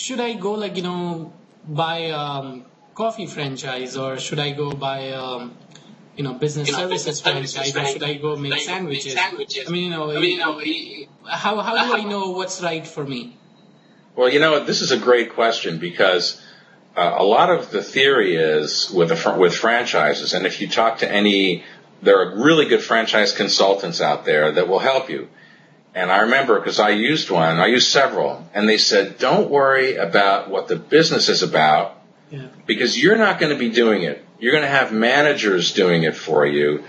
should I go like, buy coffee franchise, or should I go buy business services franchise, or should I go make sandwiches? I mean, how do I know what's right for me? Well, this is a great question because a lot of the theory is with franchises, and if you talk to there are really good franchise consultants out there that will help you. And I remember, because I used several, and they said, don't worry about what the business is about, because you're not going to be doing it. You're going to have managers doing it for you.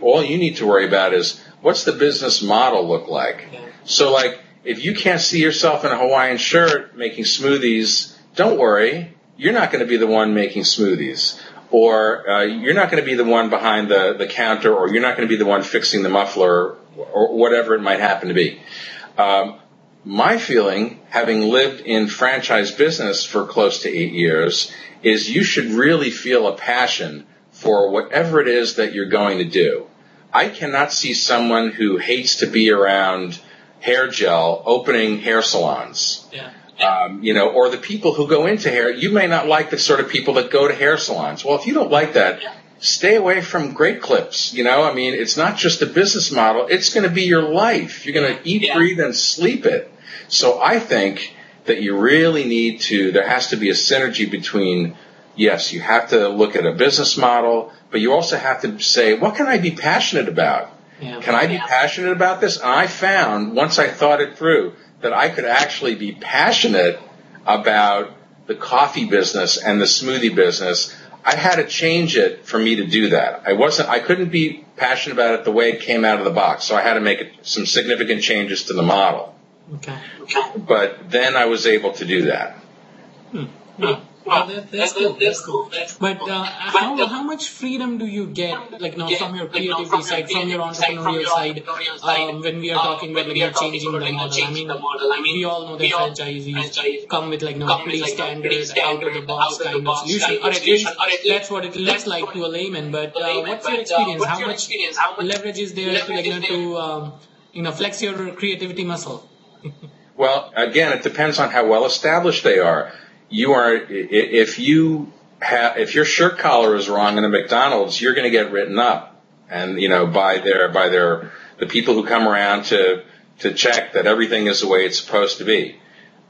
All you need to worry about is, what's the business model look like? Yeah. So, like, if you can't see yourself in a Hawaiian shirt making smoothies, don't worry. You're not going to be the one making smoothies. Or you're not going to be the one behind the counter, or you're not going to be the one fixing the muffler, or whatever it might happen to be. My feeling, having lived in franchise business for close to 8 years, is you should really feel a passion for whatever it is that you're going to do. I cannot see someone who hates to be around hair gel opening hair salons. Yeah. Or the people who go into hair. You may not like the sort of people that go to hair salons. Well, if you don't like that, stay away from great clips. It's not just a business model. It's going to be your life. You're going to eat, breathe, and sleep it. So I think that you really need there has to be a synergy between, yes, you have to look at a business model, but you also have to say, what can I be passionate about? Yeah. Can I be passionate about this? And I found, once I thought it through, that I could actually be passionate about the coffee business and the smoothie business. I had to change it for me to do that. I couldn't be passionate about it the way it came out of the box, so I had to make some significant changes to the model. Okay. But then I was able to do that. That's cool. But how much freedom do you get, from your creativity side, from your entrepreneurial side, when we are talking about changing the model? I mean, we all know that franchisees come with pretty standard, out of the box kind of solution, or at least that's what it looks like to a layman. But what's your experience? How much leverage is there to flex your creativity muscle? Well, again, it depends on how well established they are. If your shirt collar is wrong in a McDonald's, you're going to get written up, and by the people who come around to check that everything is the way it's supposed to be.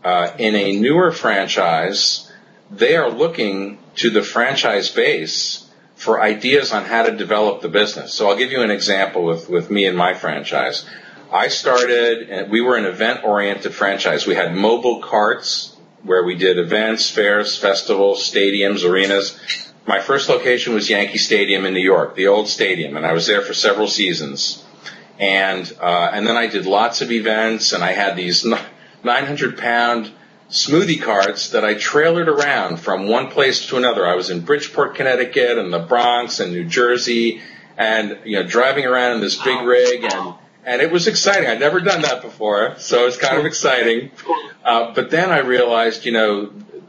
In a newer franchise, they are looking to the franchise base for ideas on how to develop the business. So I'll give you an example with me and my franchise. We were an event-oriented franchise. We had mobile carts where we did events, fairs, festivals, stadiums, arenas. My first location was Yankee Stadium in New York, the old stadium, and I was there for several seasons. And then I did lots of events, and I had these 900-pound smoothie carts that I trailered around from one place to another. I was in Bridgeport, Connecticut, and the Bronx, and New Jersey, and driving around in this big rig, and it was exciting. I'd never done that before, so it was kind of exciting. But then I realized,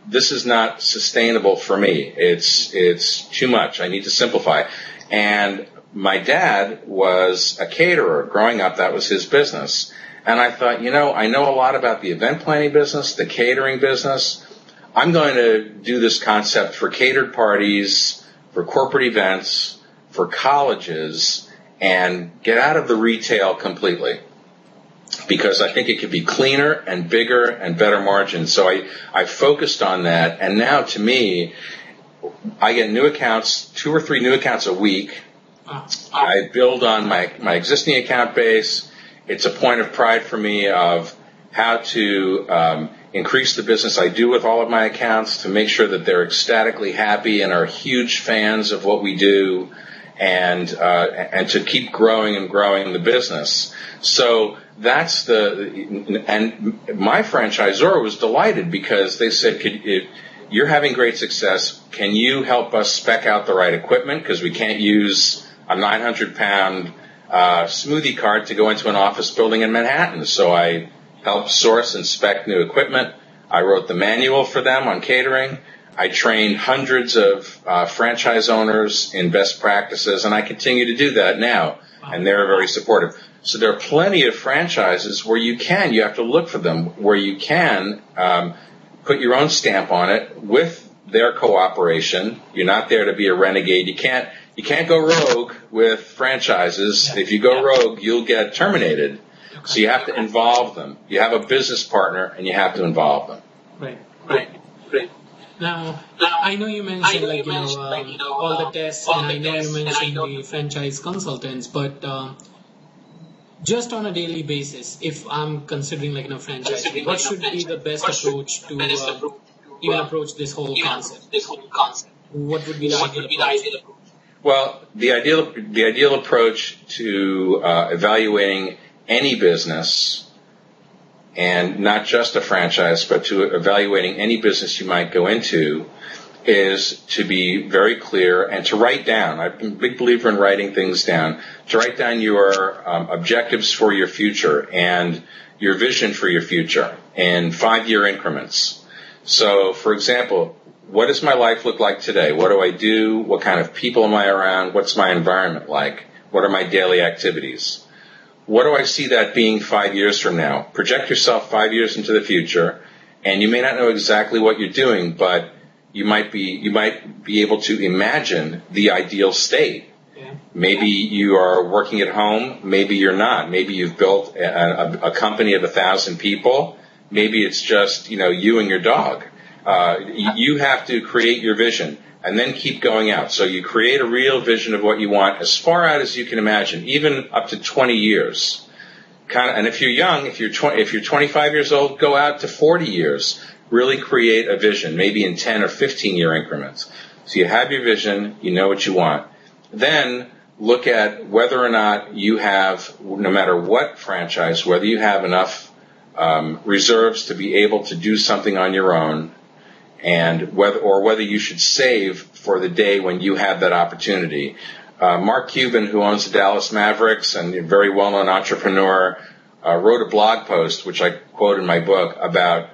this is not sustainable for me. It's too much. I need to simplify. And my dad was a caterer. Growing up, that was his business. And I thought, I know a lot about the event planning business, the catering business. I'm going to do this concept for catered parties, for corporate events, for colleges, and get out of the retail completely, because I think it could be cleaner and bigger and better margins. So I focused on that, and now to me, I get new accounts, 2 or 3 new accounts a week. I build on my existing account base. It's a point of pride for me of how to increase the business I do with all of my accounts, to make sure that they're ecstatically happy and are huge fans of what we do, and to keep growing and growing the business. So that's and my franchisor was delighted, because they said, if you're having great success, can you help us spec out the right equipment? Because we can't use a 900-pound smoothie cart to go into an office building in Manhattan. So I helped source and spec new equipment. I wrote the manual for them on catering. I trained hundreds of franchise owners in best practices, and I continue to do that now, and they're very supportive. So there are plenty of franchises where you have to look for them, where you can put your own stamp on it with their cooperation. You're not there to be a renegade. You can't go rogue with franchises. Yeah. If you go rogue, you'll get terminated. Okay. So you have to involve them. You have a business partner, and you have to involve them. Right. Now, I know you mentioned all the tests, and I know you mentioned the franchise consultants, but just on a daily basis, if I'm considering franchising, what should be the best approach to even approach this whole concept? What would be the ideal approach? Well, the ideal approach to evaluating any business, and not just a franchise, but to evaluating any business you might go into, is to be very clear and to write down. I've been a big believer in writing things down. To write down your objectives for your future and your vision for your future in 5-year increments. So, for example, what does my life look like today? What do I do? What kind of people am I around? What's my environment like? What are my daily activities? What do I see that being 5 years from now? Project yourself 5 years into the future, and you may not know exactly what you're doing, but you might be able to imagine the ideal state. Yeah. Maybe you are working at home. Maybe you're not. Maybe you've built a company of 1,000 people. Maybe it's just you and your dog. You have to create your vision and then keep going out. So you create a real vision of what you want as far out as you can imagine, even up to 20 years. And if you're young, if you're 25 years old, go out to 40 years. Really create a vision, maybe in 10 or 15-year increments. So you have your vision, you know what you want. Then look at whether or not you have, no matter what franchise, whether you have enough reserves to be able to do something on your own, and whether you should save for the day when you have that opportunity. Mark Cuban, who owns the Dallas Mavericks and a very well-known entrepreneur, wrote a blog post, which I quote in my book, about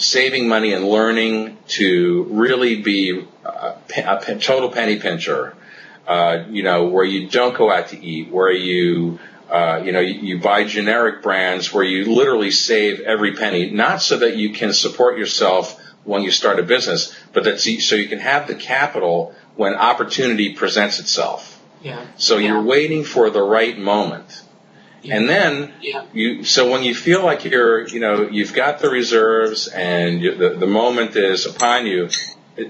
saving money and learning to really be a total penny pincher. Where you don't go out to eat, where you buy generic brands, where you literally save every penny, not so that you can support yourself when you start a business, but so you can have the capital when opportunity presents itself. Yeah. So you're waiting for the right moment. Yeah. And then so when you feel like you've got the reserves and the moment is upon you,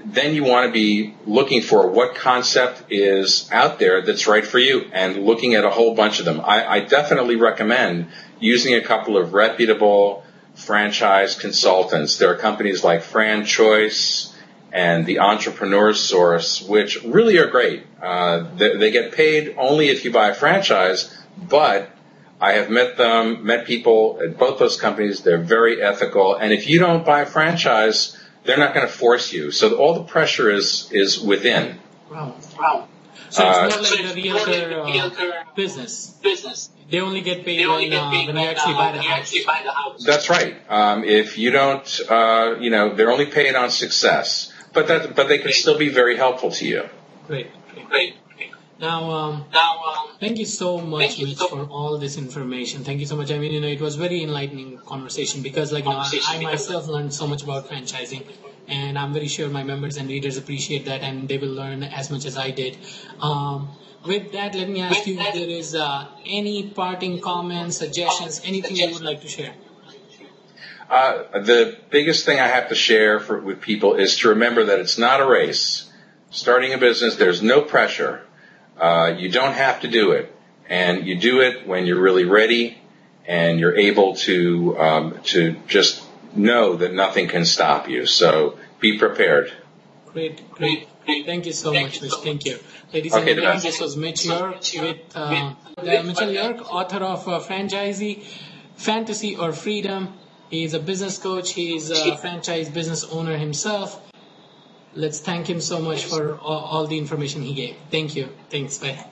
then you want to be looking for what concept is out there that's right for you and looking at a whole bunch of them. I definitely recommend using a couple of reputable franchise consultants. There are companies like Fran Choice and the Entrepreneur Source, which really are great. They get paid only if you buy a franchise, but I have met people at both those companies. They're very ethical, and if you don't buy a franchise, they're not going to force you. So all the pressure is within. Wow. So it's not like the realtor business. They only get paid when you actually buy the house. That's right. If you don't, they're only paid on success, but they can still be very helpful to you. Great. Now, thank you so much, Mitch, for all this information. Thank you so much. I mean, it was very enlightening conversation because, I myself learned so much about franchising, and I'm very sure my members and readers appreciate that, and they will learn as much as I did. With that, let me ask you if there is any parting comments, suggestions, anything you would like to share. The biggest thing I have to share with people is to remember that it's not a race. Starting a business, there's no pressure. You don't have to do it, and you do it when you're really ready and you're able to just know that nothing can stop you. So be prepared. Great. Thank you so much, Mitch. Thank you. Ladies and gentlemen, this was Mitch York with Mitchell York, author of Franchisee, Fantasy or Freedom. He's a business coach. He's a franchise business owner himself. Let's thank him so much for all the information he gave. Thank you. Thanks. Bye.